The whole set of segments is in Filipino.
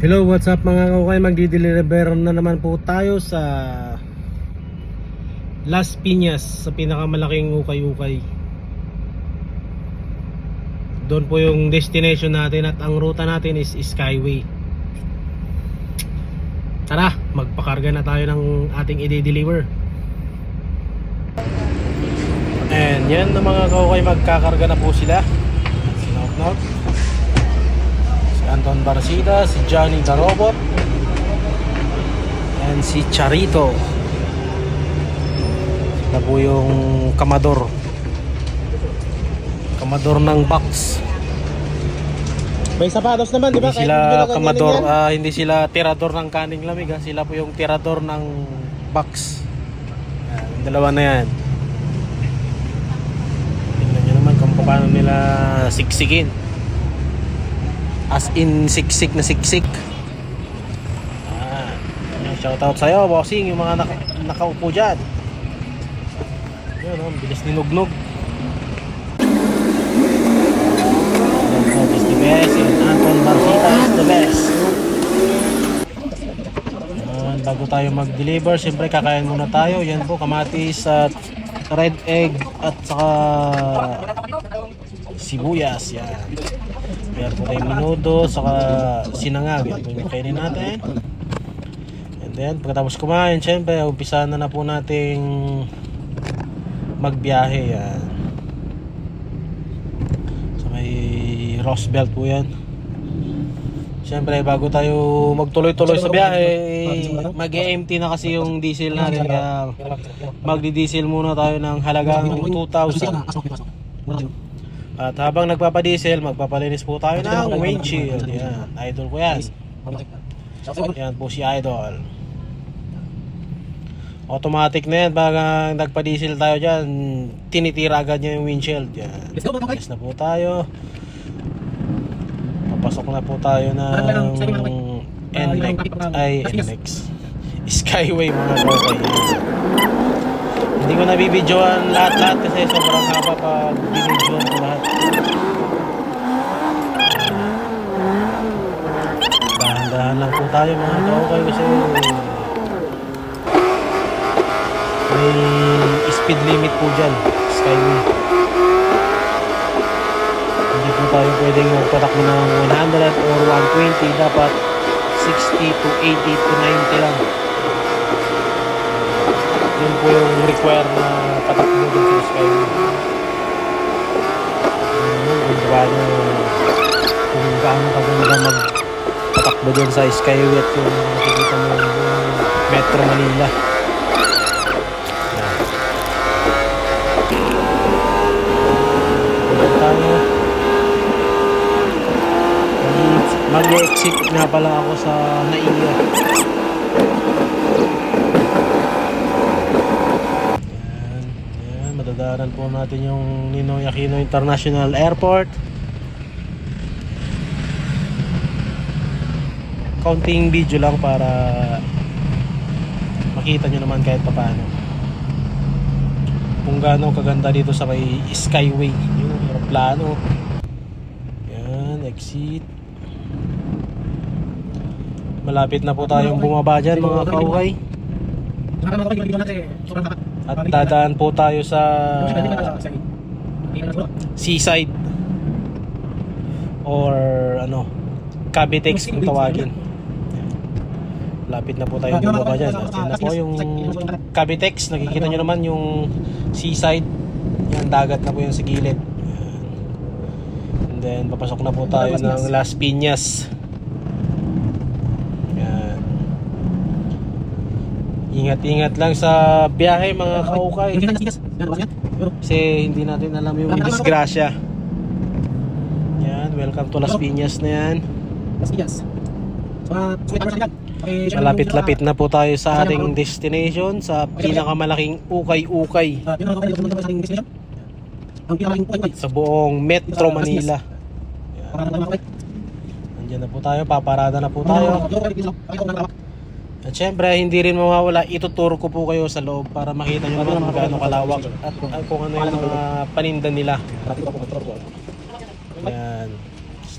Hello, what's up mga kaukay? Magdi-deliver na naman po tayo sa Las Piñas, sa pinakamalaking ukay-ukay. Doon po yung destination natin at ang ruta natin is Skyway. Tara, magpakarga na tayo ng ating i-deliver. And yan na mga kaukay, magkakarga na po sila. Si Knock, si Anton Barcida, si Johnny the Robot, and si Charito na po yung kamador ng box. May sapatos naman, di ba? Hindi sila kamador, hindi sila tirador ng kaning lamig, ha? Sila po yung tirador ng box. Yung dalawa na yan. Tingnan nyo naman kung paano nila siksikin. As in siksik na siksik. Shoutout sa'yo, bossing, yung mga nakaupo dyan. Yun, bilis ninugnog. Is the best, and Anton Barcida is the best. Bago tayo mag-deliver, siyempre kakain muna tayo. Yan po, kamatis at red egg at saka sibuyas. Yan. Meron po tayong minudo, saka sinangag. Ito yung kainin natin. And then, pagkatapos kumain, syempre, umpisa na po nating magbiyahe. Yan. So, may Roosevelt po yan. Syempre, bago tayo magtuloy-tuloy sa biyahe, mag-empty na kasi yung diesel natin. Kaya magdi-diesel muna tayo ng halagang 2,000. At habang nagpapadiesel, magpapalinis po tayo ng windshield. Yan, idol ko yan. Yan po si Idol. Automatic na yan. Pag nagpa-diesel tayo dyan, tinitira agad niya yung windshield. Yan. Yes na po tayo. Papasok na po tayo ng NMAX Skyway mga kaukay. Hindi ko nabibidyoan lahat kasi sobrang haba pag binidyoan ko lahat. Dahan-dahan lang po tayo mga kaukay kasi may speed limit po dyan, Skyway. Hindi po tayo pwedeng magpatakbo ng 100 or 120. Dapat 60 to 80 to 90 lang. Yun po yung require na patakbo dun sa Skyway. Kung gaano kaganda magpatakbo dun sa Skyway at yung nakikita mo yung Metro Manila. Mag-exit nga pala ako sa NAIA. Ayan, madadaanan po natin yung Ninoy Aquino International Airport. Counting video lang para makita nyo naman kahit paano kung gaano kaganda dito sa may Skyway. Yung aeroplano. Yan, exit. Malapit na po tayong bumaba dyan mga kaukay. At dadaan po tayo sa seaside or Cavitex kung tawagin. Malapit na po tayong bumaba dyan. At yan na po yung Cavitex. Nakikita nyo naman yung seaside. Yan, dagat na po yung sa gilid. And then papasok na po tayo ng Las Piñas. Ingat-ingat lang sa biyahe mga kaukay. Kasi hindi natin alam yung disgrasya. Yan, welcome to Las Piñas na yan. Malapit-lapit na po tayo sa ating destination, sa pinakamalaking ukay-ukay sa buong Metro Manila. Nandiyan na po tayo, paparada na po tayo. At syempre, hindi rin mawawala, ituturo ko po kayo sa loob para makita nyo naman kung gaano kalawak at kung ano yung mga paninda nila. Ayan.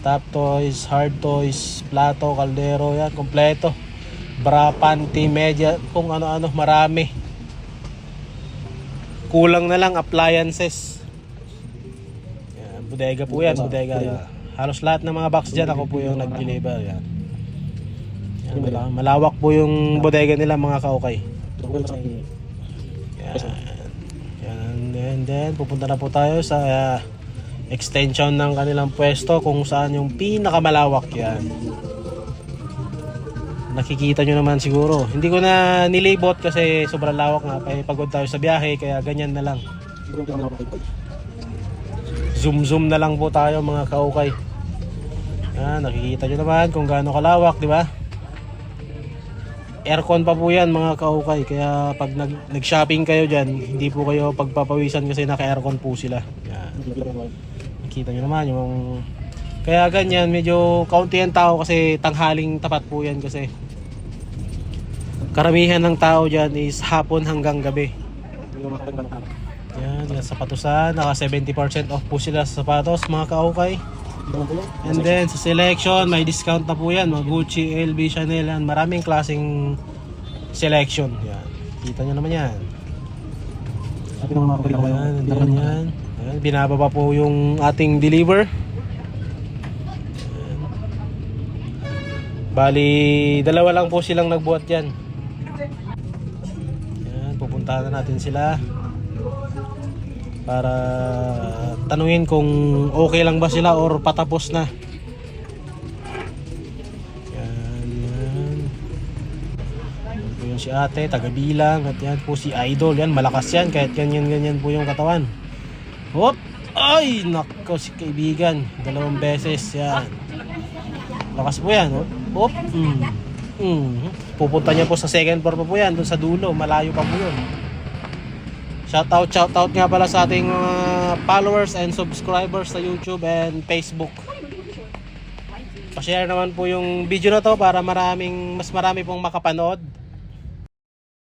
Stop toys, hard toys, plato, kaldero, yan, kompleto. Bra, panty, media, kung ano-ano, marami. Kulang na lang appliances. Yan, bodega po yan, bodega. Yan. Halos lahat ng mga box dyan, ako po yung nag-deliver. Yan. Yan, malawak po yung bodega nila, mga kaukay. Yan. Yan, and then pupunta na po tayo sa extension ng kanilang pwesto kung saan yung pinakamalawak. Yan. Nakikita nyo naman siguro. Hindi ko na nilibot kasi sobrang lawak nga. Pagod tayo sa biyahe kaya ganyan na lang. Zoom na lang po tayo mga kaukay. Nakikita nyo naman kung gaano kalawak, di ba? Aircon pa po yan mga kaukay. Kaya pag nag-shopping kayo dyan, hindi po kayo pagpapawisan kasi naka-aircon po sila. Yan. Nakikita nyo naman yung... Kaya ganyan, medyo kaunti ang tao kasi tanghaling tapat po yan kasi karamihan ng tao dyan is hapon hanggang gabi. Yan, sapatusan, naka 70% off po sila sa sapatos mga kaukay. And then sa selection, may discount na po yan, mga Gucci, LV, Chanel, yan. Maraming klaseng selection. Yan, kita nyo naman yan. Yan. Binababa po yung ating deliver. Bali, dalawa lang po silang nagbuhat dyan. Yan, pupuntahan na natin sila para tanungin kung okay lang ba sila or patapos na. Yan, yan. Yan po yung si ate, taga-bilang. At yan po si Idol. Yan, malakas yan kahit ganyan-ganyan po yung katawan. Hop! Ay! Nako, si kaibigan. 2 beses. Yan. Lakas po yan. Hop! Pupunta niya po sa second floor pa po yan. Doon sa dulo. Malayo pa po yun. Shoutout nga pala sa ating followers and subscribers sa YouTube and Facebook. Pa-share naman po yung video na to para mas marami pong makapanood.